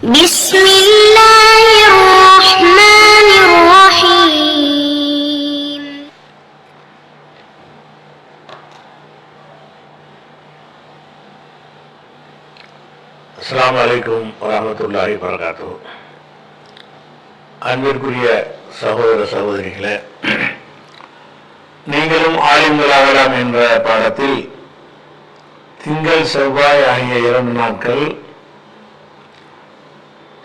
بسم الله الرحمن الرحيم. அஸ்ஸலாமு அலைக்கும் வரஹ்மத்துல்லாஹி வபரகாத்துஹு. அன்பிற்குரிய சகோதர சகோதரிகளே, நீங்களும் ஆலிம்களாகலாம் என்ற பாடத்தில் திங்கள் செவ்வாய் ஆகிய 2 நாட்கள்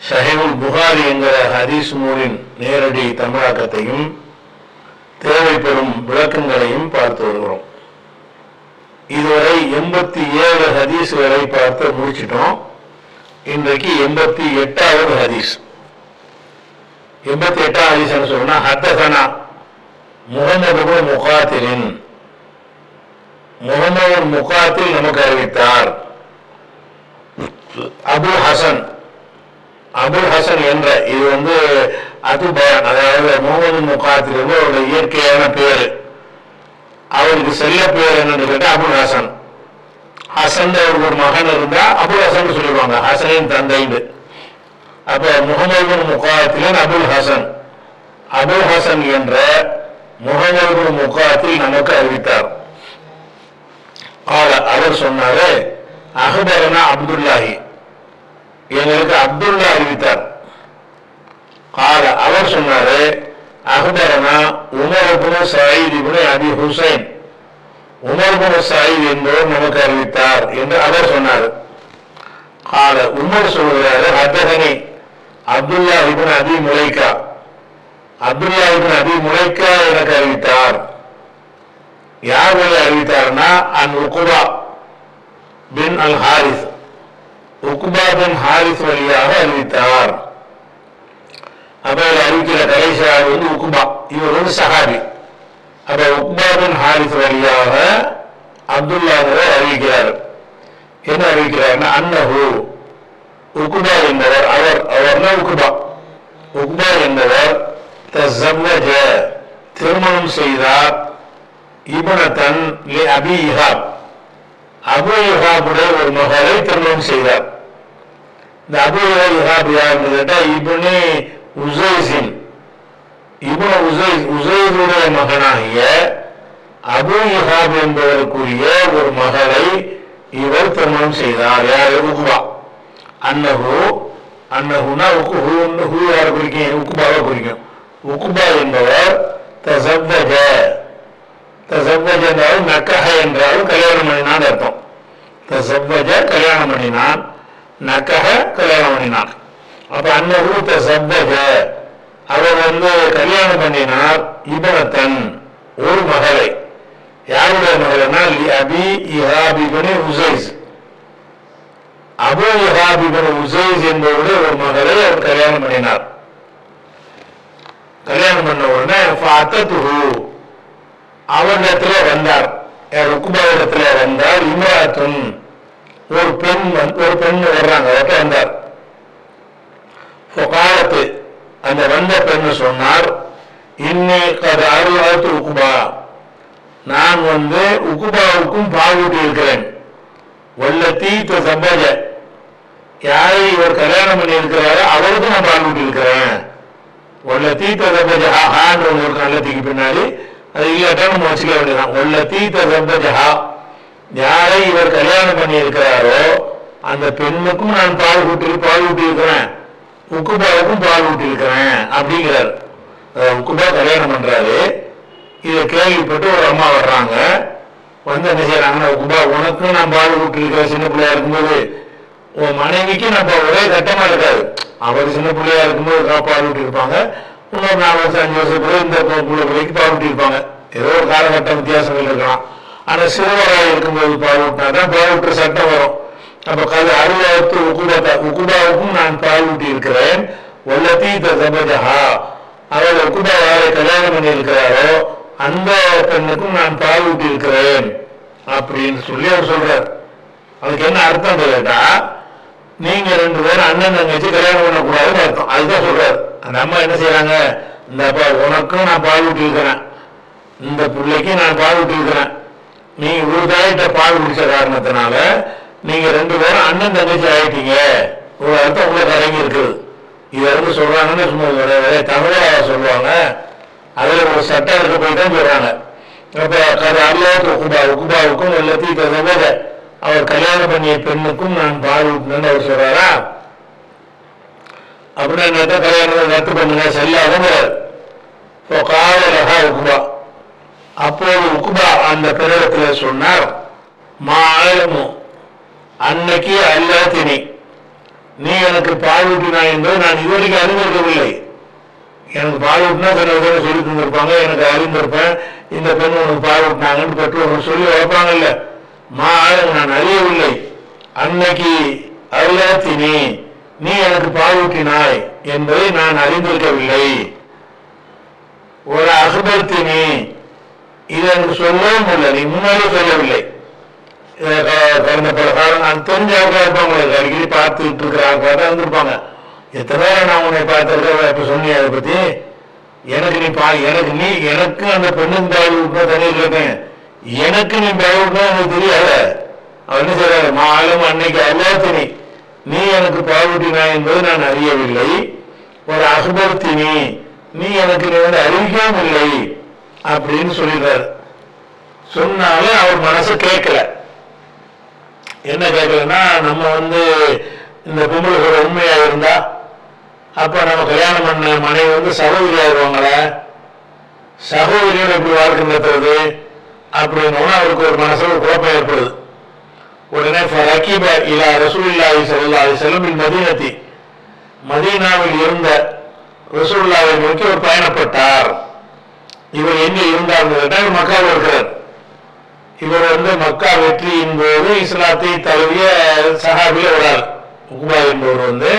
ஸஹீஹுல் புகாரி என்கிற ஹதீஸ் நூலின் நேரடி தமிழாக்கத்தையும் தேவைப்படும் விளக்கங்களையும் பார்த்து வருகிறோம். இதுவரை 87 ஹதீஸ்களை பார்த்து முடிச்சிட்டோம். இன்றைக்கு 88வது ஹதீஸ். 88வது ஹதீஸ் என்ன சொன்னா, ஹத்தஸனா முஹம்மது இப்னு முகாத்திலின், முஹம்மது முகாத்தில் நமக்கு அறிவித்தார். அபுல் ஹசன், அபுல் ஹசன் என்ற, இது அதுபயான், அதாவது முகமது முகாத்தில் அவருடைய இயற்கையான பேரு. அவருக்கு செல்ல பேர் என்னன்னு கேட்டா அபுல் ஹசன். ஹசன் அவருக்கு ஒரு மகன் இருந்தா அபுல் ஹசன் சொல்லிடுவாங்க, ஹசனின் தந்தைன்னு. அப்ப முகமது முகாத்திலின் அபுல் ஹசன், அபுல் ஹசன் என்ற முகமது முகாத்தில் நமக்கு அறிவித்தார். அவர் சொன்னாரு, அஹ்பரனா அப்துல்லாஹி, எங்களுக்கு அப்துல்லா அறிவித்தார். அவர் சொன்னாரு, அஹ்பரனா உமர் இப்னு சயீத் இப்னு அபி ஹுசைன், உமர் இப்னு சயீத் என்பவர் நமக்கு அறிவித்தார் என்று அவர் சொன்னார். உமர் சொல்கிறாரு, ஹத்தஸனி அப்துல்லா இப்னு அபி முலைக்கா, அப்துல்லா இப்னு அபி முலைக்கா எனக்கு அறிவித்தார். யார் அறிவித்தார்னா, அன் Uqba bin al Harith, Uqba bin Harith வழியாக அறிவித்தார். அப்ப அறிவிக்கிற கடைசியாக உக்பா, இவர் சஹாபி. அப்ப உக்பா பின் ஹாரிஸ் வழியாக அப்துல்லாஹ்வை அறிவிக்கிறார். என்ன அறிவிக்கிறார்னா, அன்னஹு உக்பா என்பவர், அவர்னா உக்பா, உக்பா என்பவர் தஸவ்வஜ திருமணம் செய்தார், இப்னதன் லி அபி இஹாப், அபு இஹாபுடைய ஒரு மகளை திருமணம் செய்தார். இந்த அபு இஹாப் யாருன்னு கேட்டா இப்னு உஸைஸின், இப்னு உஸைஸுடைய மகனாகிய அபு இஹாப் என்பதற்குரிய ஒரு மகளை இவர் திருமணம் செய்தார். யார்? உக்பா. அன்னஹு, அன்னஹுனா ஹூ யாரை குறிக்கும்? உக்பாவை குறிக்கும். உக்பா என்பவர் தஸவ்வஜ, தஸவ்வஜ என்றால் நக்கஹ என்றால் கல்யாணம் பண்ணினான் அர்த்தம். தஸவ்வஜ கல்யாணம் பண்ணினான், நக்கஹ கல்யாணம் பண்ணினான். அப்ப அன்னஹு தஸவ்வஜ, அவர் கல்யாணம் பண்ணினார், இப்னதன் ஒரு மகளை. யாருடைய மகள்னா, அபி இஹாப் இப்னு உஸைஸ், அபு இஹாப் இப்னு உஸைஸ் என்பவருடைய ஒரு மகளை அவர் கல்யாணம் பண்ணினார். கல்யாணம் பண்ண உடனே ஃபஅத்ததுஹு, அவரிடத்துல வந்தார், உக்பாவிடத்துல வந்தார். இம்ராத்துன் ஒரு பெண், ஒரு பெண் வர்றாங்க, அவர்கிட்ட வந்தார். ஃபகாலத்து, அந்த வந்த பெண் சொன்னார், இன்னி கத் அர்லஅத்து உக்பா, நான் உக்பாவுக்கும் பால் ஊட்டி இருக்கிறேன். வல்லதி தஸவ்வஜ, யாரை இவர் கல்யாணம் பண்ணி இருக்கிறாரோ அவருக்கும் நான் பால் ஊட்டி இருக்கிறேன். வல்லதி தஸவ்வஜ ஹான்னு ஒன்று இருக்கு, நல்லத்துக்கு பின்னாடி, அது இல்லாட்டா நம்ம வச்சுக்க வேண்டியதான். வல்லதி தஸவ்வஜ, யாரை இவர் கல்யாணம் பண்ணி இருக்கிறாரோ அந்த பெண்ணுக்கும் நான் பால் ஊட்டி இருக்கிறேன், உக்பாவுக்கும் பால் ஊட்டி இருக்கிறேன் அப்படிங்கிறார். உக்பா கல்யாணம் பண்றாரு. இதை கேள்விப்பட்டு ஒரு அம்மா வர்றாங்க. என்ன செய்யறாங்கன்னா, உக்பா உனக்கும் நான் பால் ஊட்டி இருக்கிறேன், சின்ன பிள்ளையா இருக்கும்போது உன் மனைவிக்கு நம்ம ஒரே கட்டமா இருக்காது. அவர் சின்ன பிள்ளையா இருக்கும்போது பால் ஊட்டி இருப்பாங்க, இன்னொரு 4 வருஷம் 5 வருஷம் பிறகு இந்த பிள்ளைக்கு பால் ஊட்டி இருப்பாங்க. ஏதோ ஒரு காலகட்ட வித்தியாசங்கள் இருக்கலாம். ஆனா சிறுவராக இருக்கும்போது பால் ஊட்டினாதான் பால் ஊட்டுற சட்டம் வரும். அப்ப அருளாத்து உக்பாவுக்கும் நான் பால் ஊட்டி இருக்கிறேன். வல்லதி தஸவ்வஜஹா, அவர் உக்பா யாரை கல்யாணம் பண்ணி இருக்கிறாரோ அந்த பெண்ணுக்கும் நான் பால் ஊட்டி இருக்கிறேன் அப்படின்னு சொல்லி அவர் சொல்றார். அதுக்கு என்ன அர்த்தம் கேட்டா, நீங்க 2 பேரும் அண்ணன் தங்கச்சி கல்யாணம் பண்ணக்கூடாதுன்னு அர்த்தம். அதுதான் சொல்றாரு. அந்த அம்மா என்ன செய்யறாங்க, இந்த உனக்கும் நான் பால் ஊட்டி இருக்கிறேன், இந்த பிள்ளைக்கு நான் பால் ஊட்டி இருக்கிறேன், நீ ஒரு தாயிட்ட பால் குடிச்ச காரணத்தினால நீங்க 2 பேரும் அண்ணன் தங்கச்சி ஆயிட்டீங்க ஒரு அர்த்தம் உங்களுக்கு அடங்கி இருக்குது. இதை வந்து சொல்றாங்கன்னு சும்மா தமிழாக சொல்லுவாங்க, அதில் ஒரு சட்டம் இருக்க போய் தான் சொல்றாங்க. அப்போ அல்லாஹ் உக்குபாவுக்கும் எல்லாத்தையும் தவிர அவர் கல்யாணம் பண்ணிய பெண்ணுக்கும் நான் பால் ஊட்டினு அவர் சொல்றாரா? அப்படின்னா கல்யாணம் ரத்து பண்ணுங்க செல்லாதுங்கிறார். இப்போ காவலகா உக்குபா, அப்போது உக்குபா அந்த பிறகத்தில் சொன்னார், மாலமும் அன்னைக்கு அல்லாத்தினி, நீ எனக்கு பால் ஊட்டினாய் என்பதை நான் இதுவரைக்கும் அறிந்திருக்கவில்லை. எனக்கு பால் ஊட்டினா சில பேர் சொல்லி தந்திருப்பாங்க, எனக்கு அறிந்திருப்பேன் இந்த பெண் உனக்கு பால் ஊட்டினாங்கன்னு பெற்றோர்கள் சொல்லி வளர்ப்பாங்கல்ல. மாலம் நான் அறியவில்லை. அன்னைக்கு அல்லாத்தினி, நீ எனக்கு பால் ஊட்டினாய் என்பதை நான் அறிந்திருக்கவில்லை. ஒரு அகபர்த்தினி, இதை எனக்கு சொல்லவும் இல்லை, நீ முன்னாடி சொல்லவில்லை. கடந்த பல காலம் நான் தெரிஞ்சவங்க இருப்பாங்க, அடிக்கடி பார்த்துட்டு இருக்கிறாங்க இருந்திருப்பாங்க. எத்தனை பேர் நான் உன்னை பார்த்துருக்க இப்ப சொன்னிய அதை பத்தி எனக்கு நீ எனக்கு அந்த பெண்ணும் பால் ஊட்டினா தனியாக இருக்கேன், எனக்கு நீ பால் ஊட்டினா எனக்கு தெரியாத. அவர் என்ன சொல்றாரு, மாலும் அன்னைக்கு அல்லாத்தினி, நீ எனக்கு பால் ஊட்டினாய் என்பது நான் அறியவில்லை. ஒரு அகபர்த்தினி, நீ எனக்கு நீ வந்து அறிவிக்கவும் இல்லை அப்படின்னு சொல்லிடுறாரு. சொன்னாலும் அவர் மனசு கேட்கல. என்ன கேட்கலன்னா, நம்ம வந்து இந்த பொம்பளை உண்மையா இருந்தா அப்ப நம்ம கல்யாணம் பண்ண மனைவி வந்து சகோதரி ஆயிடுவாங்களே, சகோதரியோட எப்படி வாழ்க்கை நடத்துறது அப்படின்னு அவருக்கு ஒரு மனசுல ஒரு குழப்பம் ஏற்படுது. உடனே இலா ரசூலுல்லாஹி ஸல்லல்லாஹு அலைஹி வஸல்லம் மதீனத்தி, மதீனாவில் இருந்த ரசூலுல்லாஹை நோக்கி அவர் பயணப்பட்டார். இவர் எங்க இருந்தார் கேட்டால் மக்காவில் இருக்கிறார். இவர் வந்து மக்கா வெற்றியின் போது இஸ்லாத்தை தழுவிய சஹாபில ஒரு ஆள். உக்குபா என்பவர் வந்து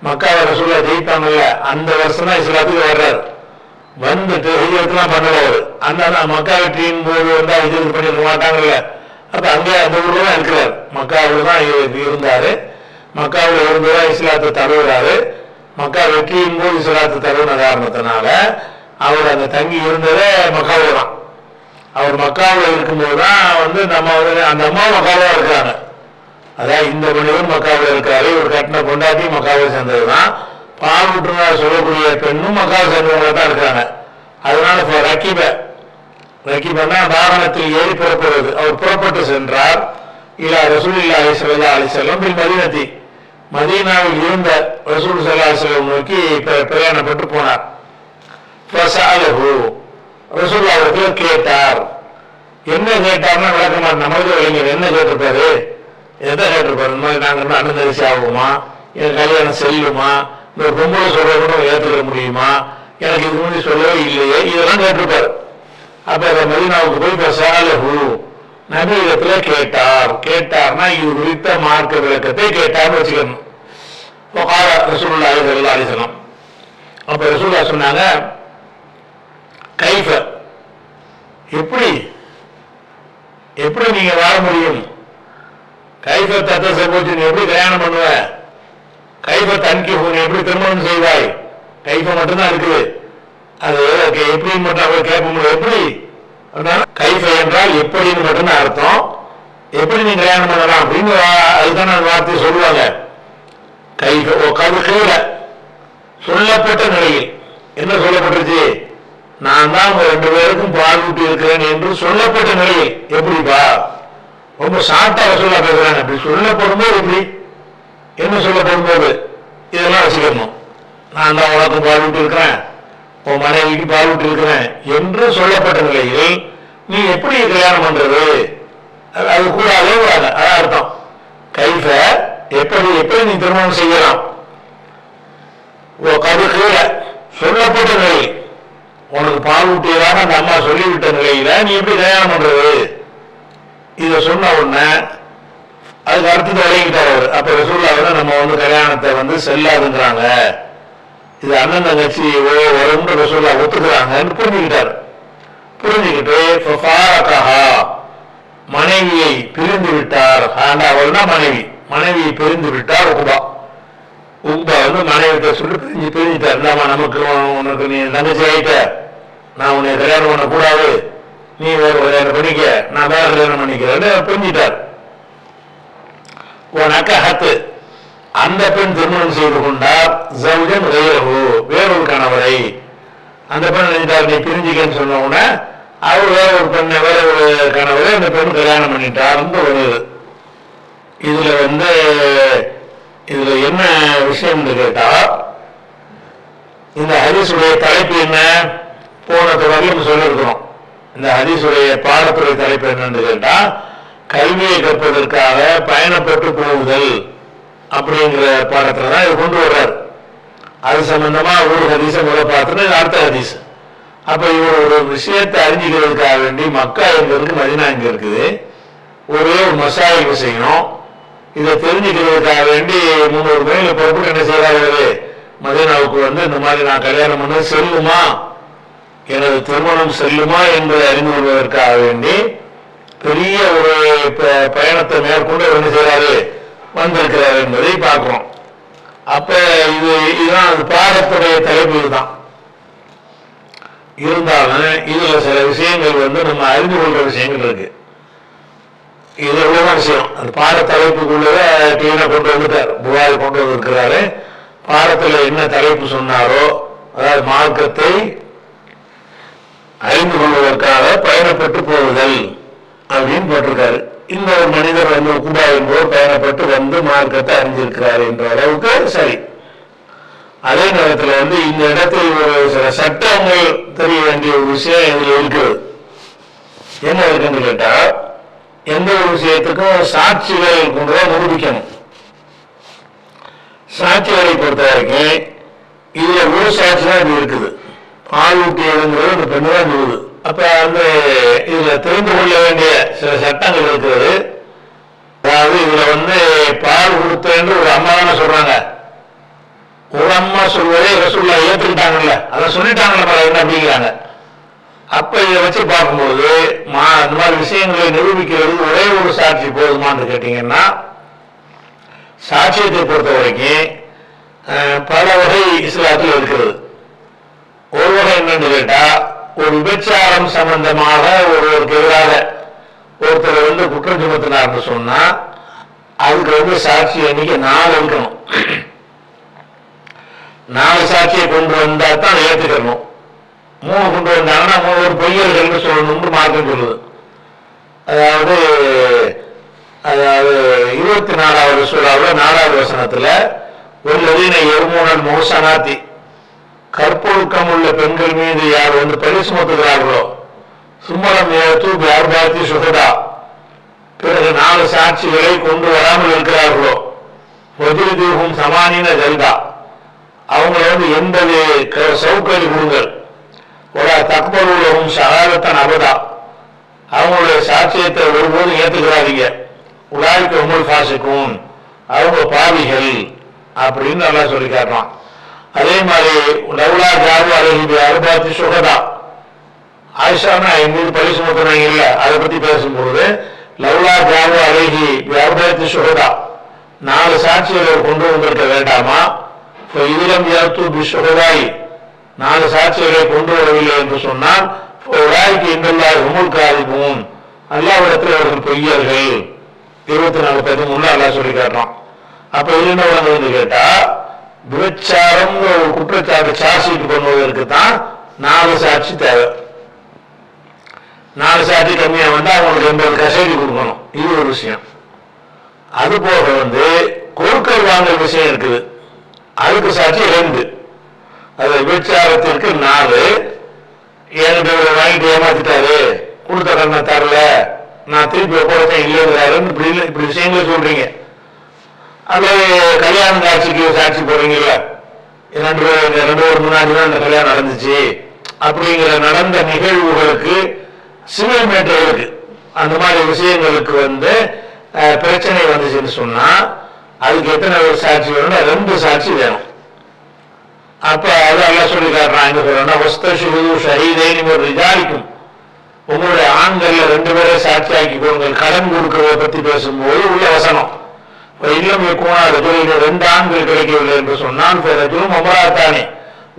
மக்காவை ரசூலுல்லாஹ் ஜெயித்தாங்கல்ல, அந்த வருஷம் தான் இஸ்லாத்துக்கு வர்றாரு. வந்துட்டு ஹிஜ்ரத்லாம் பண்ணவர். அந்த மக்கா வெற்றியின் போது வந்து ஹிஜ்ரத் பண்ணிருக்க மாட்டாங்கல்ல, அப்ப அங்கே அந்த ஊர்ல தான் இருக்கிறார். மக்காவில் தான் இருந்தாரு. மக்காவில் இருந்துதான் இஸ்லாத்தை தழுவுறாரு. மக்கா வெற்றியின் போது இஸ்லாத்தை தழுவின காரணத்தினால அவர் அங்க தங்கி இருந்ததே மக்காவில் தான். அவர் மக்காவில் இருக்கும்போது தான் வந்து நம்ம அந்த அம்மா மக்காவில் இருக்காங்க. அதான் இந்த மனிதன் மக்காவில் இருக்காரு, இவர் கட்டின கொண்டாட்டி மக்காவை சேர்ந்தது தான். பால் ஊற்றுனார் சொல்லக்கூடிய பெண்ணும் மக்காவை சேர்ந்தவங்க தான் இருக்காங்க. அதனால ரக்கிபன்னா வாகனத்தில் ஏறி புறப்படுவது. அவர் புறப்பட்டு சென்றார். இலா ரசூலுல்லாஹி ஸல்லல்லாஹு அலைஹி வஸல்லம் மதீனத்தி, மதீனாவில் இருந்த ரசூல் ஸல்லல்லாஹு அலைஹி வஸல்லம் நோக்கி பிரயாணப்பட்டு போனார். ரசூல் அவர்கள் கேட்டார். என்ன கேட்டார்னா விளக்கமா நம்மளுக்கு விளைஞர் என்ன கேட்டிருப்பாரு, எதை கேட்டிருப்பாரு, இந்த மாதிரி நாங்கள் அண்ணன் தரிசி ஆகுமா, எனக்கு கல்யாணம் செல்லுமா, இந்த பொம்பளை சொல்ற கூட ஏற்றுக்க முடியுமா, எனக்கு இது முன்னாடி சொல்லவே இல்லையே, இதெல்லாம் கேட்டிருப்பாரு. அப்ப மதீனாவுக்கு போய் பசாலஹு, நபி இடத்துல கேட்டார்னா இது குறித்த மார்க்க விளக்கத்தை கேட்டார்னு வச்சுக்கணும். ரசூலுல்லாஹி ஸல்லல்லாஹு அலைஹி வஸல்லம், அப்ப ரசூலுல்லாஹ் சொன்னாங்க, கைஃப, எப்படி நீங்க வாழ முடியும், கைஃப தத்தஸவ்வுஜு, நீ எப்படி கல்யாணம் பண்ணுவ, கைஃப தன்கிஹு, எப்படி திருமணம் செய்வாய், கைஃப மட்டும்தான் இருக்குது, அது எப்படின்னு மட்டும் அவர் கேட்க முடியும். எப்படி கைஃப என்றால் எப்படின்னு மட்டும்தான் அர்த்தம். எப்படி நீ கல்யாணம் பண்ணலாம் அப்படின்னு அதுதான் அந்த வார்த்தையை சொல்லுவாங்க. கைஃப கீழ சொல்லப்பட்ட நிலையில் என்ன சொல்லப்பட்டுருச்சு, நான் தான் உங்க 2 பேருக்கும் பால் ஊட்டி இருக்கிறேன் என்று சொல்லப்பட்ட நிலையில். எப்படிப்பா, ரொம்ப ஷார்ட்டா சொல்ல பேசுறாங்க. அப்படி சொல்லப்படும் போது எப்படி, என்ன சொல்லப்படும் போது இதெல்லாம் வச்சுக்கணும். நான் தான் உனக்கு பால் ஊட்டி இருக்கிறேன், உன் மனைவிக்கு பால் ஊட்டி இருக்கிறேன் என்று சொல்லப்பட்ட நிலையில் நீ எப்படி கல்யாணம் பண்றது, அது கூடாதே கூடாது. அதான் அர்த்தம். கைஃப எப்படி நீ திருமணம் செய்யலாம், கீழ சொல்லப்பட்ட நிலையில், உனக்கு பால் ஊட்டியதாக அந்த அம்மா சொல்லிவிட்ட நிலையில நீ எப்படி கல்யாணம் பண்றது. இத சொன்ன உடனே அதுக்கு அர்த்தத்தை விளங்கிட்டார் அவர். அப்ப ரசூலுல்லாஹ் நம்ம வந்து கல்யாணத்தை வந்து செல்லாதுங்கிறாங்க, இது அண்ணன் தங்கச்சி வரும்னு ரசூலுல்லாஹ் ஒத்துக்கிறாங்கன்னு புரிஞ்சுக்கிட்டு மனைவியை பிரிந்து விட்டார். அவள்னா மனைவியை பிரிந்து விட்டார். உக்பா வந்து மனைவிட்ட சொல்லி பிரிஞ்சுட்டார். இல்லாமா நமக்கு உனக்கு நீ தங்கச்சி ஆயிட்ட, நான் உன்னை கல்யாணம் பண்ணக்கூடாது, நீ வேற கல்யாணம் பண்ணிக்க, நான் வேற கல்யாணம் பண்ணிக்கிறேன்னு புரிஞ்சுட்டார். உனக்கு அந்த பெண் திருமணம் செய்து கொண்டார் ஜவுஜன் கைரஹு, வேறொரு கணவரை. அந்த பெண் நினைத்தார் நீ பிரிஞ்சிக்கன்னு சொன்ன உடனே அவர் வேற ஒரு பெண்ணை வேற ஒரு கணவரை அந்த பெண் கல்யாணம் பண்ணிட்டார்னு வருது. இதுல என்ன விஷயம் கேட்டா, இந்த ஹதீஸுடைய தலைப்பு என்ன, போன தொடர்ல சொல்லியிருக்கிறோம். இந்த ஹதீஸுடைய பாடத்துறை தலைப்பு என்னன்னு கேட்டா, கல்வியை கற்பதற்காக பயணப்பட்டு போகுதல் அப்படிங்கிற பாடத்துல தான் இது கொண்டு வர்றாரு. அது சம்பந்தமா ஒரு ஹதீஸை முதல் பார்த்துட்டு அடுத்த ஹதீஸ். அப்ப இவர் ஒரு விஷயத்தை அறிஞ்சிக்கிறதுக்காக வேண்டி மக்கா எங்க இருக்கு, மதினா எங்க இருக்குது, ஒரே ஒரு மசாயில் விஷயம் இதை தெரிஞ்சுக்கிறதுக்காக வேண்டி 300 மைல் புறப்பட்டு என்ன செய்யறாரு, மதீனாவுக்கு இந்த மாதிரி நான் கல்யாணம் பண்ண செல்லுமா, எனது திருமணம் செல்லுமா என்பதை அறிந்து கொள்வதற்காக வேண்டி பெரிய ஒரு பயணத்தை மேற்கொண்டு என்ன செய்யறாரு, வந்திருக்கிறார் என்பதை பார்க்கிறோம். அப்ப இதுதான் அது பாடத்துடைய தலைப்பு. இதுதான் இருந்தாலும் இதுல சில விஷயங்கள் நம்ம அறிந்து கொள்ற விஷயங்கள் இருக்கு. இது எவ்வளவுதான் விஷயம், அந்த பாட தலைப்புக்குள்ளத கிளீனா கொண்டு வந்துட்டார், புகாரி கொண்டு வந்திருக்கிறாரு. பாடத்துல என்ன தலைப்பு சொன்னாரோ, அதாவது மார்க்கத்தை அறிந்து கொள்வதற்காக பயணப்பட்டு போகுதல் அப்படின்னு போட்டிருக்காரு. இந்த ஒரு மனிதர் உகுபா என்பவர் பயணப்பட்டு மார்க்கத்தை அறிஞ்சிருக்கிறார் என்ற அளவுக்கு சரி. அதே நேரத்தில் இந்த இடத்தில் ஒரு சில சட்டங்கள் தெரிய வேண்டிய ஒரு விஷயம் இதுல இருக்கிறது. என்ன இருக்குன்னு கேட்டா, எந்த ஒரு விஷயத்துக்கும் சாட்சிகள் கொண்டுதான் நிரூபிக்கணும். சாட்சிகளை பொறுத்த வரைக்கும் இதுல ஒரு சாட்சி தான் இது இருக்குது, பால் ஊட்டியதுங்கிறது அந்த பெண்ணு தான் சொல்லுது. அப்ப இதுல தெரிந்து கொள்ள வேண்டிய சில சட்டங்கள் இருக்கிறது. அதாவது இதுல பால் கொடுத்தேன்னு ஒரு அம்மா தானே சொல்றாங்க, ஒரு அம்மா சொல்வதே ரசூலுல்லாஹ் ஏற்றுக்கிட்டாங்கல்ல, அதை சொல்லிட்டாங்கல்ல என்ன அப்படிங்கிறாங்க. அப்ப இதை வச்சு பார்க்கும்போது இந்த மாதிரி விஷயங்களை நிரூபிக்கிறது ஒரே ஒரு சாட்சி போதுமான்னு கேட்டீங்கன்னா, சாட்சியத்தை பொறுத்த வரைக்கும் பல வகை இஸ்லாத்தில் இருக்கிறது. ஒரு வகை என்னன்னு கேட்டா, ஒரு விபச்சாரம் சம்பந்தமாக ஒருவருக்கு எதிராக ஒருத்தர் குற்றம் சுமத்தினார்னு சொன்னா அதுக்கு சாட்சி எண்ணிக்கை 4 இருக்கணும். 4 சாட்சியை கொண்டு வந்தா தான் ஏற்றுக்கணும். 3 கொண்டு வந்தாங்கன்னா 3 பொய்யர்கள்னு சொல்லணும்னு மார்க்கம் சொல்லுது. அதாவது 24வது சூறாவுல 4வது வசனத்துல ஒருவதீன எருமூனல் மோசனாத்தி, கற்பொழுக்கம் உள்ள பெண்கள் மீது யார் பழி சுமத்துகிறார்களோ, சும்மரம் ஏற்று அர்பாத்தி சுகதா, பிறகு 4 சாட்சிகளை கொண்டு வராமல் இருக்கிறார்களோ, வஜ்ரதீஹும் சமானின ஜல்தா, அவங்களை 80 சவுக்கடி கொடுங்கள், ஒரு தக்பருலகும் ஷஹாதத்தன் அபதா, அவங்களுடைய சாட்சியத்தை ஒருபோதும் ஏற்றுக்கிறாதீங்க, உலாய்க்கு உங்கள் பாசிக்கும், அவங்க பாவிகள் அப்படின்னு நல்லா சொல்லி காட்டுறான். அதே மாதிரி லவ்லா ஜாது அழகி அர்பாத்தி சுகதா, ஆயிஷானா எங்களுக்கு பழி சுமத்துறாங்க இல்ல, அதை பத்தி பேசும்போது லவ்லா ஜாது அழகி அர்பாத்தி சுகதா, 4 சாட்சிகளை கொண்டு வந்திருக்க வேண்டாமா, இதிலும் ஏற்று சுகதாய் 4 சாட்சிகளை கொண்டு வரவில்லை என்று சொன்னால் உமுழ்காரிக்கும் அல்லாவிடத்தில் அவர்கள் பொய்யர்கள் 24:13 அல்லாஹ் சொல்லி காட்டுறான். அப்ப இது என்ன வழங்குதுன்னு கேட்டா, விபச்சாரம் ஒரு குற்றச்சாட்டு சார்ஜ் பண்ணுவதற்கு தான் 4 சாட்சி தேவை. 4 சாட்சி கம்மியா அவங்களுக்கு 80 கசேரி கொடுக்கணும். இது ஒரு விஷயம். அது போக கொடுக்கல் வாங்கல் விஷயம் இருக்குது, அதுக்கு சாட்சி 2. அது விபச்சாரத்திற்கு 4, என்கிட்ட வாங்கிட்டு ஏமாத்திட்டாரு, கொடுத்த கண்ணை தரல, நான் திருப்பி ஒப்படைச்சேன் இல்லைங்கிறாருன்னு இப்படி விஷயங்களை சொல்றீங்க. அது கல்யாண காட்சிக்கு சாட்சி போடுறீங்கல்ல, 2 பேர் முன்னாடி தான் இந்த கல்யாணம் நடந்துச்சு அப்படிங்கிற நடந்த நிகழ்வுகளுக்கு சிவில் மேட்டர்களுக்கு அந்த மாதிரி விஷயங்களுக்கு பிரச்சனை வந்துச்சுன்னு சொன்னா அதுக்கு எத்தனை ஒரு சாட்சி வேணும்னா 2 சாட்சி வேணும். அப்ப அதெல்லாம் சொல்லி காட்டுறான். எங்க சொல்றேன்னா ஷஹீதைக்கும், உங்களுடைய ஆண்கள்ல 2 பேரை சாட்சி ஆக்கி கொடுங்கள். கடன் கொடுக்கிறத பத்தி பேசும்போது உள்ள வசனம் இல்லம் கூடாது, 2 ஆண்கள் கிடைக்கவில்லை என்று சொன்னால் அமராத்தானே,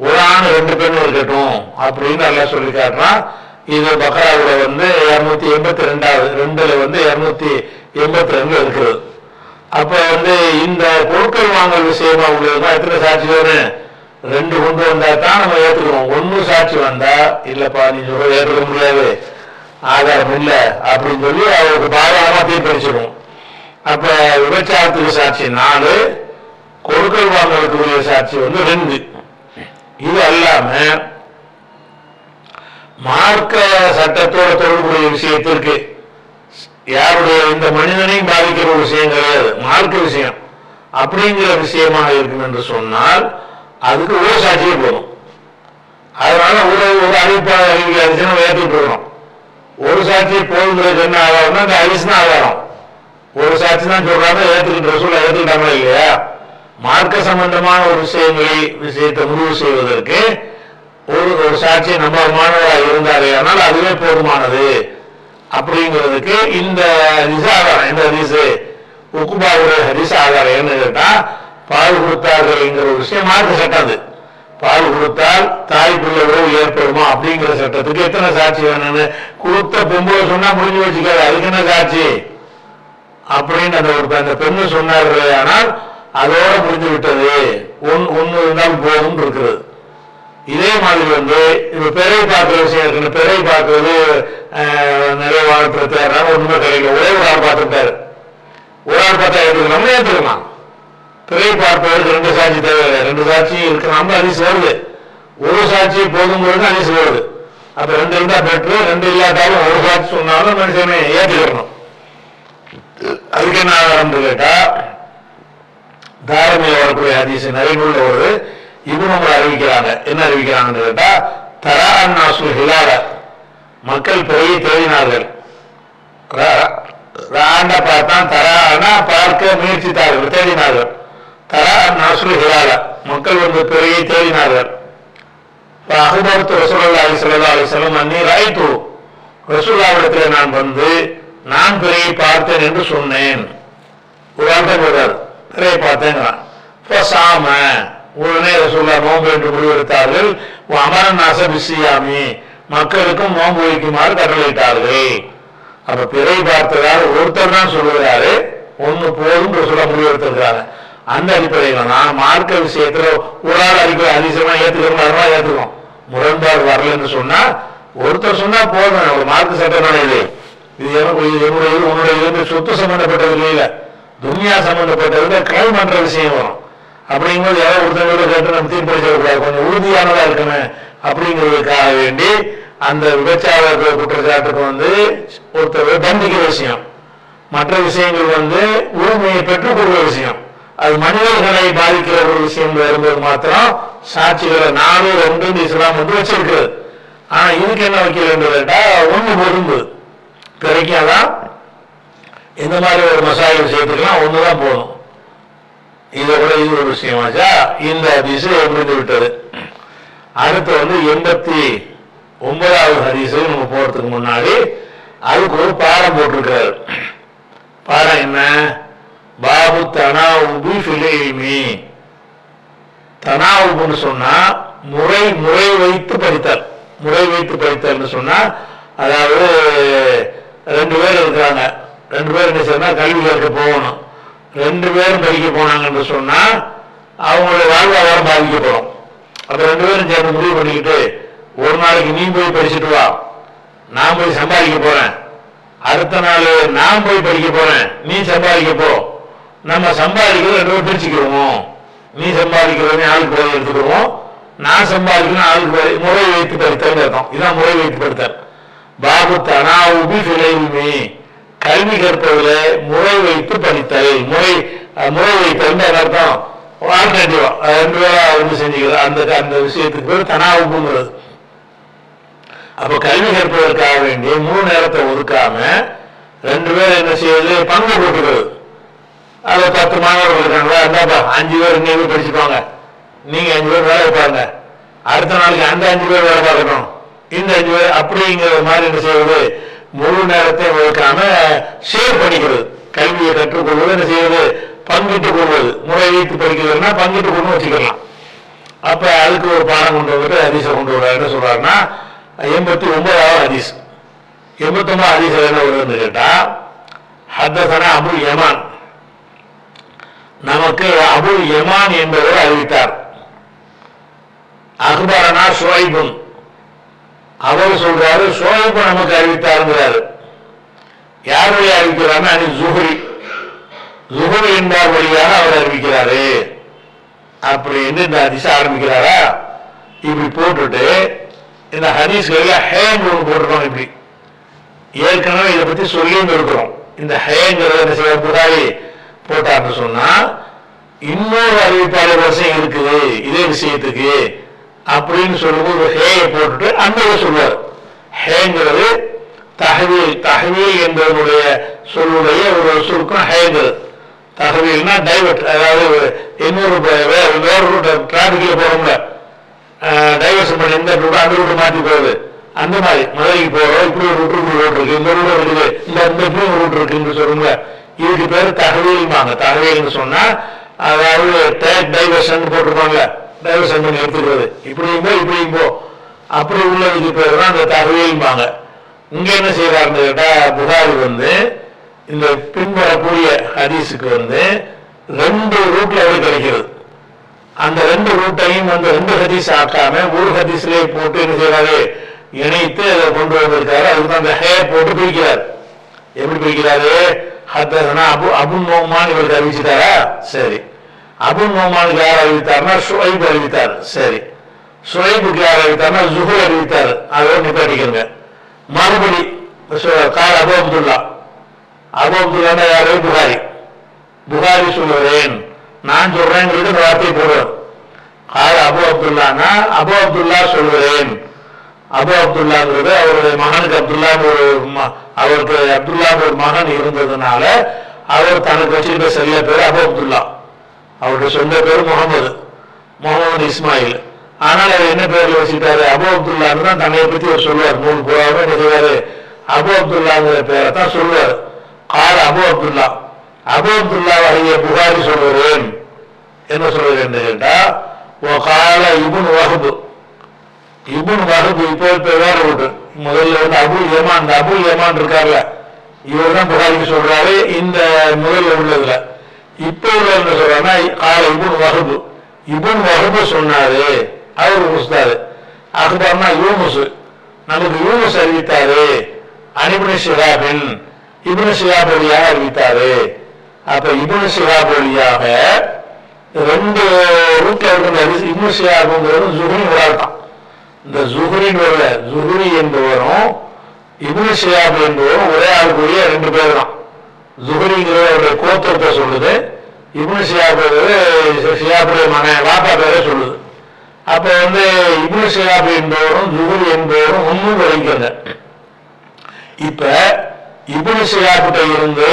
ஒரு ஆண் 2 பெண் இருக்கட்டும் அப்படின்னு எல்லாம் சொல்லி காட்டுறான். இது பக்ராவுல 282வது 282 இருக்கிறது. அப்ப இந்த பொருட்கள் வாங்கல் விஷயமா உள்ளதுமா எத்தனை சாட்சி வேணும்? 2 கொண்டு வந்தா தான் நம்ம ஏத்துக்கிறோம். 1 சாட்சி வந்தா இல்லப்பா நீ சொல்ற ஏற்றுக்க முடியாது, ஆதாரம் இல்லை அப்படின்னு சொல்லி அவருக்கு பாதகமா தீர்ப்பளிச்சிடும். அப்ப விபச்சாரத்துக்கு சாட்சி 4, கொடுக்கல் வாங்கலுக்குரிய சாட்சி 2. இது அல்லாம மார்க்க சட்டத்தோட தொடர்புடைய விஷயத்திற்கு யாருடைய இந்த மனிதனையும் பாதிக்கிற ஒரு விஷயம் கிடையாது, மார்க்க விஷயம் அப்படிங்கிற விஷயமாக இருக்கும் என்று சொன்னால் அதுக்கு ஒரு சாட்சியே போதும். அதனால ஒரு அறிவிப்பாளர் அறிவிக்காதுன்னு ஏற்றுட்டு இருக்கணும். ஒரு சாட்சியை போதுங்கிறது என்ன ஆதாரம்னா இந்த ஹதீஸ் தான் ஆதாரம். ஒரு சாட்சி தான் சொல்றாங்க, ஏற்றுக்கிட்டு ரசூலுல்லாஹ் ஏற்றுக்கிட்டாங்களா இல்லையா? மார்க்க சம்பந்தமான ஒரு விஷயத்தை முடிவு செய்வதற்கு ஒரு சாட்சியை நம்பகமானவராக இருந்தாரே ஆனால் அதுவே போதுமானது அப்படிங்கிறதுக்கு இந்த ஹதீஸ் ஆதாரம். இந்த ஹதீஸ் உக்குபாவுடைய ஹதீஸ் ஆதாரம் என்ன கேட்டா, பால் கொடுத்தார்கள்ங்கிற ஒரு விஷயம் மார்க்க சட்டம். அது பால் கொடுத்தால் தாய் பிள்ளை உறவு ஏற்படுமா அப்படிங்கிற சட்டத்துக்கு எத்தனை சாட்சி வேணும்னு கொடுத்த பொம்பளை சொன்னா முடிஞ்சு வச்சுக்காது, அதுக்கு என்ன சாட்சி அப்படின்னு அந்த பெண்ணு சொன்னார்களே ஆனால் அதோட முடிஞ்சு விட்டது, ஒன்னு இருந்தாலும் போதும் இருக்கிறது. இதே மாதிரி இப்ப பிறை பார்க்கிற விஷயம் இருக்கு. பிறை பார்க்கறது நிறைய வாழ்க்கை தேர்றாங்க, ஒண்ணுமே கிடைக்கல, ஒரே ஒரு ஆள் பார்த்துட்டாரு. ஒரு ஆள் பார்த்தா ஏற்றுக்கலாம், ஏற்றுக்கலாம். பிறை பார்ப்பதற்கு 2 சாட்சி தேவையில்லை, 2 சாட்சி இருக்கிறாங்க, ஹதீஸ் வருது. ஒரு சாட்சி போதுங்கிறது ஹதீஸ் வருது. அப்ப 2 இருந்தா பெட்ரு, 2 இல்லாட்டாலும் ஒரு சாட்சி சொன்னாலும் மனுஷனை ஏற்றுக்கணும். அதுக்கு என்ன ஆதாரம் கேட்டா, தாரமில் வரக்கூடிய ஹதீஸ் நிறைவுள்ள ஒரு இவங்க அறிவிக்கிறாங்க. என்ன அறிவிக்கிறாங்கன்னு கேட்டா, தரா அன்னாசு ஹிலால, மக்கள் பிறையை தேடினார்கள். பார்த்தான், தரானா பார்க்க முயற்சித்தார்கள், தேடினார்கள். தரா அன்னாசு ஹிலால, மக்கள் பிறையை தேடினார்கள். அஹ்பர்து ரசூலுல்லாஹி ஸல்லல்லாஹு அலைஹி வஸல்லம் அன்னி ரஅய்து, ரசூலுல்லாஹ்விடத்தில் நான் பிறையை பார்த்தேன் என்று சொன்னேன். ஒரு ஆள்தான் சொல்றாரு, பிறையை பார்த்தேங்கிறான். சாம, உடனே ரசூலுல்லாஹ் நோன்பு என்று முடிவெடுத்தார்கள். அமரன் நாசபிசியாமி, மக்களுக்கும் நோன்பு வைக்குமாறு கட்டளையிட்டார்கள். அப்ப பிறை பார்த்ததால் ஒருத்தர் தான் சொல்லுகிறாரு, 1 போதும் ரசூலுல்லாஹ் முடிவெடுத்திருக்கிறாங்க. அந்த அடிப்படையில் நான் மார்க்க விஷயத்துல ஒரு ஆள் அறிக்கை அதிசயமா ஏத்துக்கிறோம், ஏத்துக்கிறோம். முரண்பாடு வரலன்னு சொன்னா ஒருத்தர் சொன்னா போதும். ஒரு மார்க்க சட்டம் இது என்னுடைய உன்னுடைய சொத்து சம்பந்தப்பட்டது இல்லை, துன்யா சம்பந்தப்பட்டது கிளைம் பண்ற விஷயம் வரும். அப்படிங்கும்போது யாரோ ஒருத்தவங்க கேட்டு நம்ம தீர்ப்பளிச்சிடக்கூடாது, கொஞ்சம் உறுதியானதா இருக்கணும் அப்படிங்கிறதுக்காக வேண்டி அந்த விபச்சார குற்றச்சாட்டுக்கு ஒருத்தர் தண்டிக்கிற விஷயம், மற்ற விஷயங்கள் உரிமையை பெற்றுக்கொள்கிற விஷயம், அது மனிதர்களை பாதிக்கிற ஒரு விஷயம் வரும்போது மாத்திரம் சாட்சிகளை 4, 2 இஸ்லாம் வச்சிருக்கிறது. ஆனா இதுக்கு என்ன வைக்கலன்னு கேட்டா 1 பொரும்பு பிறக்காதான். இந்த மாதிரி ஒரு மசாலா விஷயத்துக்கெல்லாம் 1 தான் போதும். இதை விட இது ஒரு விஷயமாச்சா, இந்த விஷயம் முடிந்து விட்டது. அடுத்து 89வது ஹதீஸ் நம்ம போறதுக்கு முன்னாடி அதுக்கு ஒரு பாடம் போட்டிருக்கிறாரு. பாடம் என்ன? பாபு தனாவுபி ஃபில் இல்மி. தனாவுபுன்னு சொன்னா முறை வைத்து படித்தல். முறை வைத்து படித்தல்னு சொன்னா அதாவது 2 பேர் இருக்கிறாங்க, 2 பேர் என்ன செய்யணும், கல்வி கற்க போகணும். 2 பேரும் படிக்க போனாங்கன்னு சொன்னா அவங்களுடைய வாழ்வாதாரம் பாதிக்கப்படும். அப்ப 2 பேரும் சேர்ந்து முடிவு பண்ணிக்கிட்டு, ஒரு நாளைக்கு நீ போய் படிச்சுட்டு வா, நான் போய் சம்பாதிக்க போறேன், அடுத்த நாள் நான் போய் படிக்க போறேன், நீ சம்பாதிக்க போ, நம்ம சம்பாதிக்கிறது 2 பேரும் பிரிச்சுக்கிடுவோம். நீ சம்பாதிக்கிறவனே ஆளுக்கு போய் எடுத்துக்கிடுவோம், நான் சம்பாதிக்கணும் ஆளுக்கு முறை வைத்து படித்தல் அர்த்தம். இதான் முறை வைத்து படித்தல். பாபு தனாவுபி ஃபில் இல்மி, கல்வி கற்பதில் முறை வைத்து படித்தல். முறை வைத்தல் அர்த்தம் ஆல்டர்னேட்டிவா 2 பேரா செஞ்சுக்கிறது. அந்த விஷயத்துக்கு பேர் தனாவுபுங்கிறது. அப்ப கல்வி கற்பதற்காக வேண்டி 3 நேரத்தை ஒதுக்காம 2 பேர் என்ன செய்வது, பங்கு போட்டுக்கிறது. அது 10 மாணவர்கள் இருக்காங்களா, இருந்தாப்பா 5 பேர் இன்னைக்கு போய் படிச்சுப்பாங்க, நீங்க 5 பேர் வேலை பாருங்க, அடுத்த நாளைக்கு அந்த 5 பேர் வேலை பார்க்கணும், இந்த 5 பேர் அப்படிங்கிற மாதிரி என்ன செய்வது, முழு நேரத்தை ஒதுக்காம ஷேர் பண்ணிக்கிறது. கல்வியை கற்றுக்கொள்வது என்ன செய்வது, பங்கிட்டுக் கொள்வது. முறை வைத்து படிக்கிறதுனா பங்கிட்டுக் கொண்டு வச்சுக்கலாம். அப்ப அதுக்கு ஒரு பாடம் கொண்டு வந்துட்டு ஹதீஸை கொண்டு வர என்ன சொல்றாருன்னா 89வது ஹதீஸ். 89வது ஹதீஸ் என்ன வருதுன்னு கேட்டா, ஹத்தஸனா அபுல் யமான், நமக்கு அபுல் யமான் என்பவர் அறிவித்தார். அக்பரனா ஷுவைபுன், அவர் சொல்றாரு ஷுவைபு நமக்கு அறிவித்தாருங்கிறாரு. யாருடைய அறிவிக்கிறாருன்னா ஜுஹரி என்பார் வழியாக அவர் அறிவிக்கிறாரு அப்படின்னு இந்த ஹதீஸ் ஆரம்பிக்கிறாரா. இப்படி போட்டுட்டு இந்த ஹதீஸ்களில் ஹேன்னு ஒன்று போட்டுருக்கோம். இப்படி ஏற்கனவே இதை பத்தி சொல்லியும் இருக்கிறோம். இந்த ஹேங்கிறத சில புகாரி போட்டார்னு சொன்னா இன்னொரு அறிவிப்பாளர் வரிசையும் இருக்குது இதே விஷயத்துக்கு அப்படின்னு சொல்லும்போது ஒரு ஹேயை போட்டுட்டு அந்த சொல்லுவார். ஹேங்கிறது தஹ்வீல் என்பதனுடைய சொல்லுடைய ஒரு சுருக்கம் ஹேங்கிறது. தஹ்வீல்னா டைவர்ட், அதாவது இன்னொரு வேற ரூட் டிராபிக்ல போறோம்ல, டைவர்ஷன் பண்ணி இந்த ரூட் அந்த ரூட்டை மாற்றி போகுது. அந்த மாதிரி மதுரைக்கு போறோம், இப்படி ஒரு ரூட் இருக்கு, இந்த ரூட் இருக்குது, இந்த இப்படி ஒரு ரூட் இருக்குன்னு சொல்லுங்க. இதுக்கு பேரு தகவல்வாங்க. தகவல்னு சொன்னா அதாவது டேக் டைவர்ஷன் போட்டிருப்பாங்க, டைவர்ஷன் பண்ணி எடுத்துக்கிறது, இப்படியும் போ இப்படியும் போ அப்படி உள்ளதுக்கு பேர் தான் அந்த தகவல்வாங்க. இங்க என்ன செய்யறாருன்னு கேட்டா புகாரி இந்த பின்வரக்கூடிய ஹதீஸுக்கு ரெண்டு ரூட்ல அவர் கிடைக்கிறது. அந்த ரெண்டு ரூட்டையும் ரெண்டு ஹதீஸ் ஆக்காம ஒரு ஹதீஸ்லயே போட்டு என்ன செய்யறாரு, இணைத்து அதை கொண்டு வந்திருக்காரு. அதுக்கு அந்த ஹே போட்டு பிரிக்கிறார். எப்படி பிரிக்கிறாரு? அபு நோமான் இவருக்கு அறிவிச்சுட்டாரா? சரி. அபு நோமானுக்கு யார் அறிவித்தார்னா ஷுவைப் அறிவித்தார். சரி. ஷுவைபுக்கு யார் அறிவித்தார்னா ஜுஹர் அறிவித்தார். அதோட நிப்பாட்டிக்கிறங்க. மறுபடி கால் அபு அப்துல்லா. அபு அப்துல்லா யாரு? புகாரி சொல்லுறேன், நான் சொல்றேங்கிறது இந்த வார்த்தையை போடுவேன். கால் அபு அப்துல்லானா அபு அப்துல்லா சொல்லுறேன். அபு அப்துல்லாங்கிறது அவருடைய மகனுக்கு அப்துல்லா அவருக்கு அப்துல்லா ஒரு மகன் இருந்ததுனால அவர் தனக்கு வச்சிருக்க சரியா பேரு அபு அப்துல்லா. அவருடைய சொந்த பேரு முகமது இஸ்மாயில். ஆனால் அவர் என்ன பேர்ல வச்சுட்டாரு? அபு அப்துல்லான்னு தான் தன்னை பத்தி அவர் சொல்லுவார். நூல் பூராவே என்ன செய்வாரு? அபு அப்துல்லாங்கிற பேரை தான் சொல்லுவார். கால அபு அப்துல்லா. அபு அப்துல்லா வகைய புகாரி சொல்லுறேன். என்ன சொல்லுறேன் கேட்டா கால இபுன் வஹப். இபுன் வஹப் இப்போ வேற விட்டு முதல்ல அபுல் யமான். இந்த அபுல் யமான் இருக்கார்ல, இவர் தான் புகாரிக்கு சொல்றாரு இந்த முதல்ல உள்ளதுல. இப்போ உள்ள என்ன சொல்றாருன்னா கால இபுன் வஹப். இபுன் வஹப் சொன்னாரு, அவர் உஸ்தாது. அக்பர்னா யூனுஸ், நமக்கு யூனுஸ் அறிவித்தாரு. இப்னு ஷிஹாபின், இப்னு ஷிஹாப் வழியாக அறிவித்தாரு. அப்ப இப்னு ஷிஹாப் வழியாக ரெண்டு ரூட்ல இருக்கிற இப்னு ஷிஹாப்ங்கிறது ஜுஹ்ரி வராதான். இந்த ஜுஹ்ரின்னு வரல, ஜுஹ்ரி என்பவரும் இப்னு ஷிஹாப் என்பவரும் ஒரே ஆளுக்குரிய ரெண்டு பேர் தான். ஜுஹ்ரிங்கிறது அவருடைய கோத்திரத்தை சொல்லுது, இப்னு ஷிஹாப் ஷிஹாபுடைய மகன் வாப்பா பேரை சொல்லுது. அப்ப இப்னு ஷிஹாப் என்பவரும் ஜுஹ்ரி என்பவரும் ஒன்னும் வரைக்கிறாங்க. இப்ப இப்னு ஷிஹாப்கிட்ட இருந்து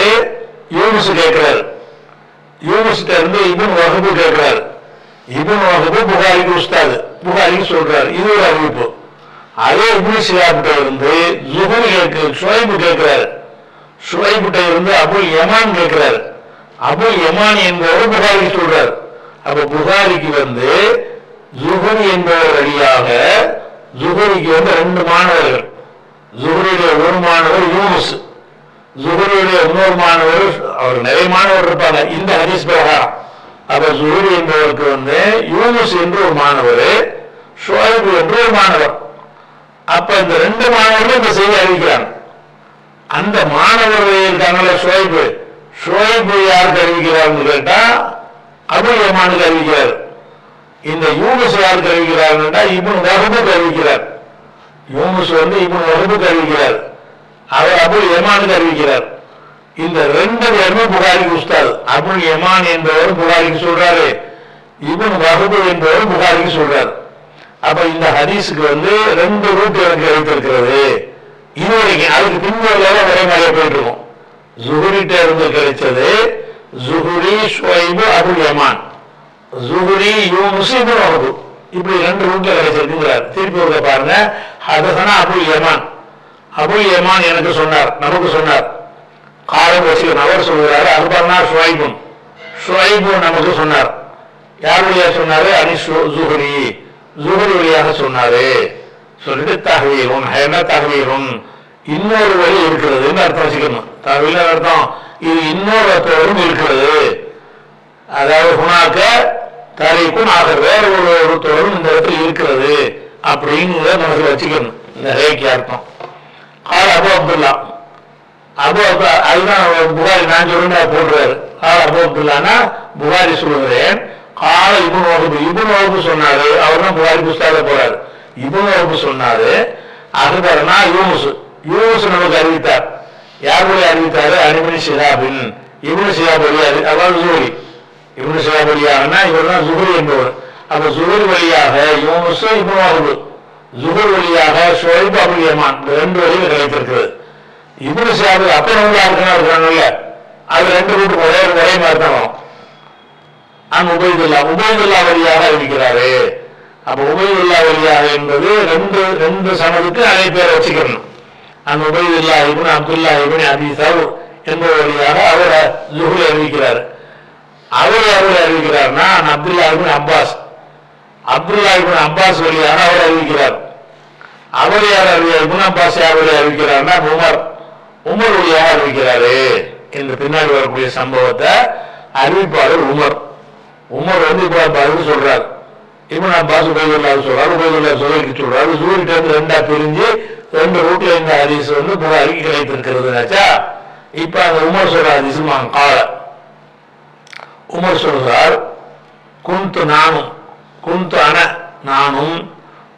யூனுஸ் கேட்கிறாரு, யூனுஸ்கிட்ட இருந்து இப்னு வஹப் கேட்கிறாரு. இப்னு வஹப் புகாரிக்கு உஸ்தாது, புகாரிக்கு சொல்றாரு. இது ஒரு அறிவிப்பு. அதே இப்னு ஷிஹாப்கிட்ட இருந்து ஜுஹ்ரி ஷுவைப் கேட்கிறாரு. ஷுவைப்கிட்ட இருந்து அபுல் யமான் கேட்கிறாரு. அபுல் யமான் என்பவர் புகாரிக்கு சொல்றாரு. அப்ப புகாரிக்கு ஜுஹ்ரி என்பவர் வழியாக ஜுஹ்ரிக்கு ரெண்டு மாணவர்கள். ஜுஹ்ரியுடைய ஒரு மாணவர் யூனுஸ், ஜுஹ்ரியுடைய இன்னொரு மாணவர், அவர் நிறைய மாணவர் இருப்பாங்க இந்த ஹதீஸ் பிரகாரம். அப்ப ஜுஹ்ரி என்பவருக்கு யூனுஸ் என்று ஒரு மாணவர், ஷுவைப் என்று ஒரு மாணவர். அப்ப இந்த ரெண்டு மாணவர்களும் இந்த செய்தி அறிவிக்கிறாங்க. அந்த மாணவர்கள் இருக்காங்கல்ல ஷுவைப் யாருக்கு அறிவிக்கிறார்னு கேட்டா அபுல் யமானுக்கு அறிவிக்கிறார். இந்த யூனுஸ் யாருக்கு அறிவிக்கிறார்னா இப்னு வஹபுக்கு அறிவிக்கிறார். யூனுஸ் இப்னு வஹபுக்கு அறிவிக்கிறார், அவர் அபுல் யமானுக்கு அறிவிக்கிறார். இந்த ரெண்டு பேருமே புகாரிக்கு உஸ்தாது. அபுல் யமான் என்பவர் புகாரிக்கு சொல்றாரு, இப்னு வஹப் என்பவர் புகாரிக்கு சொல்றாரு. அப்ப இந்த ஹதீஸுக்கு ரெண்டு ரூட் எனக்கு கிடைத்திருக்கிறது. இது வரைக்கும் அதுக்கு பின்வரில ஒரே மாதிரியா போயிட்டு இருக்கும். ஜுஹ்ரிட்ட இருந்து கிடைச்சது ஜுஹ்ரி ஷுவைப் அபுல் யமான், ஜுஹ்ரி யூனுஸ் இப்னு வஹப், இப்படி ரெண்டு ரூட்ல கிடைச்சிருக்குங்கிறார். திருப்பி ஒரு பாருங்க. ஹதஸனா அபுல் யமான். அபுல் யமான் எனக்கு சொன்னார், நமக்கு சொன்னார். காலம் வச்சுக்கணும். அவர் சொல்கிறாரு அக்பர்னா ஷுவைபுன், ஷுவைப் நமக்கு சொன்னார். யார் வழியாக சொன்னாரு? ஜுஹ்ரி, ஜுஹ்ரி வழியாக சொன்னாரு. சொல்லிட்டு தஹ்வீரும் ஹைனா தஹ்வீரும் இன்னொரு வழி இருக்கிறதுன்னு அர்த்தம் வச்சுக்கணும். தஹ்வீல் அர்த்தம் இது இன்னொரு அர்த்தம் இருக்கிறது. அதாவது குணாக்க தரைக்கும் ஆக வேற ஒரு தொடரும் இந்த இடத்துல இருக்கிறது அப்படிங்கிறத மனசுல வச்சுக்கணும். இந்த ரேக்கு அர்த்தம். அபு அப்துல்லா அதுதான் புகாரி நான் சொல்றேன் போடுறாரு. அபு அப்துல்லானா புகாரி சொல்லுகிறேன். இப்னு வஹப் சொன்னாரு. அவர் தான் புகாரி புஸ்தகத்தை போறாரு. இப்னு வஹப் சொன்னாரு. அக்பரனா யூனுஸ் நமக்கு அறிவித்தார். யார் வழி அறிவித்தாரு? இப்னு ஷிஹாபின் இப்னு ஷிஹாப் வழியாக, அதாவது ஜுஹரி. இப்னு ஷிஹாப் வழியாகனா இவர் தான் ஜுஹரி என்பவர். அப்ப ஜுஹர் வழியாக யூனுஸ் இப்னு வஹப், ஜுஹர் வழியாக ஷுஐப் அபுல் யமான், ரெண்டு வழியில் கிடைத்திருக்கிறது. இப்னு ஷிஹாப் அப்புறம் இருக்கிறாங்கல்ல, அது ரெண்டு ரூட்டு ஒரே மாதிரி தான் வரும். உபைதுல்லா வழியாக அறிவிக்கிறாரு. அப்ப உபைதுல்லா வழியாக என்பது ரெண்டு சனதுக்கு அதே பேரை வச்சுக்கணும். அந்த உபைதுல்லா இப்னு அப்துல்லா இப்னு அபி சவுர் என்பவர் வழியாக அவர் ஜுஹரி அறிவிக்கிறார். அவர் அறிவிக்கிறார்னா அப்துல்லா இப்னு அப்பாஸ் வழியாக அவர் அறிவிக்கிறார். அவர் இப்னு அப்பாஸ் யார் வழியாக அறிவிக்கிறார்னா உமர் வழியாக அறிவிக்கிறாரு. இந்த பின்னாடி வரக்கூடிய சம்பவத்தை அறிவிப்பாளர் உமர் வந்து இப்ப பதில் சொல்றாரு. இப்னு அப்பாஸ் உபைதுல்லா சொல்றாரு, உபைதுல்லா ஜுஹரிக்கு சொல்றாரு. ஜுஹரிட்ட இருந்து ரெண்டா பிரிஞ்சு ரெண்டு ரூட்ல இந்த ஹதீஸ் வந்து புகாரிக்கு கிடைத்திருக்கிறதுனாச்சா. இப்ப அந்த உமர் சொல்ற ஹதீஸ் உமர் சொல்றார், நானும்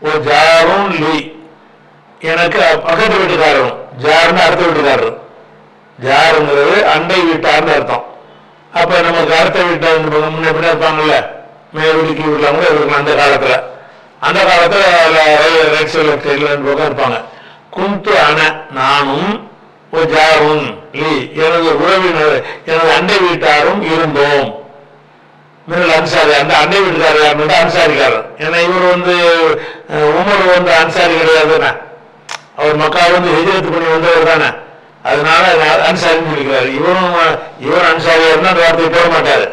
ஒரு ஜாரும் லீ, எனக்கு பக்கத்து வீட்டுக்காரரும். ஜாருன்னு அடுத்த வீட்டுக்காரர். ஜாருங்கிறது அண்டை வீட்டார்னு அர்த்தம். அப்ப நமக்கு அடுத்த வீட்டார் முன்ன எப்படி இருப்பாங்கல்ல, மேல் வீடு கீழ் வீட்டுல கூட இருப்பாங்க. அந்த காலத்துல ரைட் சைட்ல இருப்பாங்க. நானும் ஒரு ஜாரும் லீ, எனது உறவினர் எனது அண்டை வீட்டாரும் இருந்தோம். அன்சாரி, அந்த அண்டை வீட்டுக்காரர் அன்சாரிக்காரர். ஏன்னா இவர் வந்து உமர் வந்து அன்சாரி கிடையாது, அவர் மக்கா வந்து ஹிஜ்ரத் பண்ணி வந்தவர் தானே. அதனால அன்சாரின்னு சொல்லிக்கிறாரு. இவர் அன்சாரியா இருந்தா அந்த வார்த்தையை போட மாட்டாரு.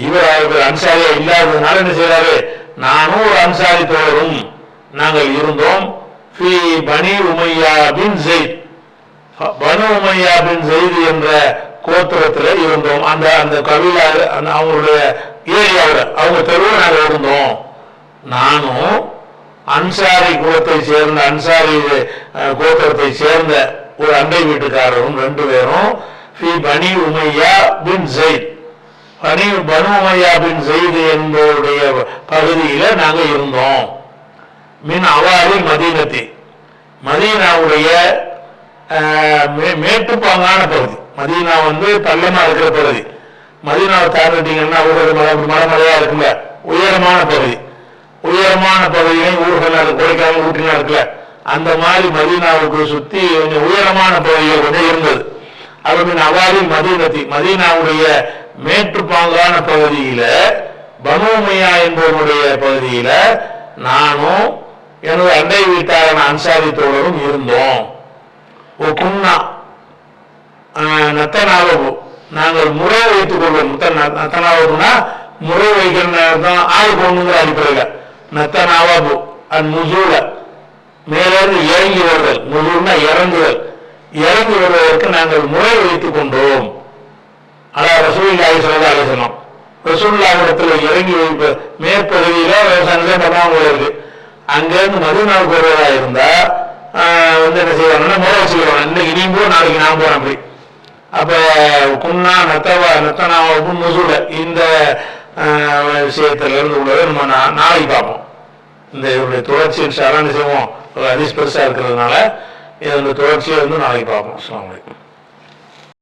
இவர் அன்சாரியா இல்லாததுனால என்ன செய்யறாரு, நானும் ஒரு அன்சாரி தோழரும் நாங்கள் இருந்தோம். பனி உமையா பின் ஜெயித், பனு உமையா பின் ஜெயித் என்ற கோத்திரத்தில் இருந்தோம். அந்த கவிழா அவங்களுடைய ஏரியாவில் அவங்க தெருவில் நாங்கள் இருந்தோம். நானும் அன்சாரி குலத்தை சேர்ந்த அன்சாரி கோத்திரத்தை சேர்ந்த ஒரு அண்டை வீட்டுக்காரரும் ரெண்டு பேரும் பனி உமையா பின் ஜெயித், பனு உமையா பின் ஜெயித் என்பவருடைய பகுதியில நாங்கள் இருந்தோம். மின் அவாரி மதீனத்தி, மதீனாவுடைய மேட்டுப்பாங்கான பகுதி. மதீனா வந்து பள்ளமா இருக்கிற பகுதி. மதீனாவை தாண்டிட்டீங்கன்னா மலைமலையா இருக்குல்ல, உயரமான பகுதி. உயரமான பகுதியை ஊர்கள் கொடைக்கானல் ஊட்டினா இருக்குல்ல, அந்த மாதிரி மதீனாவுக்கு சுத்தி கொஞ்சம் உயரமான பகுதிகள் கொஞ்சம் இருந்தது. அது அவாரி மதீனத்தி, மதீனாவுடைய மேட்டுப்பாங்கான பகுதியில பனு உமையா என்பவருடைய பகுதியில நானும் எனது அண்டை வீட்டாரான அன்சாரி தோழரும் இருந்தோம். நத்தனாவபு, நாங்கள் முறை வைத்துக் கொள்வோம். நத்தனாவபுனா முறை வைக்கிற ஆள் போகணுங்கிற அடிப்படையில். நத்தனாவபு நுசூல, மேலிருந்து இறங்கி வருதல். நுசூல்னா இறங்குதல். இறங்கி வருவதற்கு நாங்கள் முறை வைத்துக் கொண்டோம். அதாவது ரசூலுல்லாஹி ஸல்லல்லாஹு அலைஹி வஸல்லம் ரசூலுல்லாஹிடத்துல இறங்கி மேற்பகுதியில சந்தேகமாக இருக்கு. அங்கிருந்து மதீனாவுக்கு வருவதா இருந்தா வந்து என்ன செய்வாங்கன்னா முறை வச்சுக்கிறோம். இன்னைக்கு நீ போ, நாளைக்கு நான் போறேன் அப்படி. அப்ப நத்தனாவும் நுசூல இந்த விஷயத்துல இருந்து உள்ளதை நம்ம நாளைக்கு பார்ப்போம். இந்த இவருடைய தொடர்ச்சி என்ன செய்வோம், ஹதீஸ் பெருசா இருக்கிறதுனால இந்த தொடர்ச்சியை வந்து நாளைக்கு பார்ப்போம். அஸ்ஸலாமு அலைக்கும்.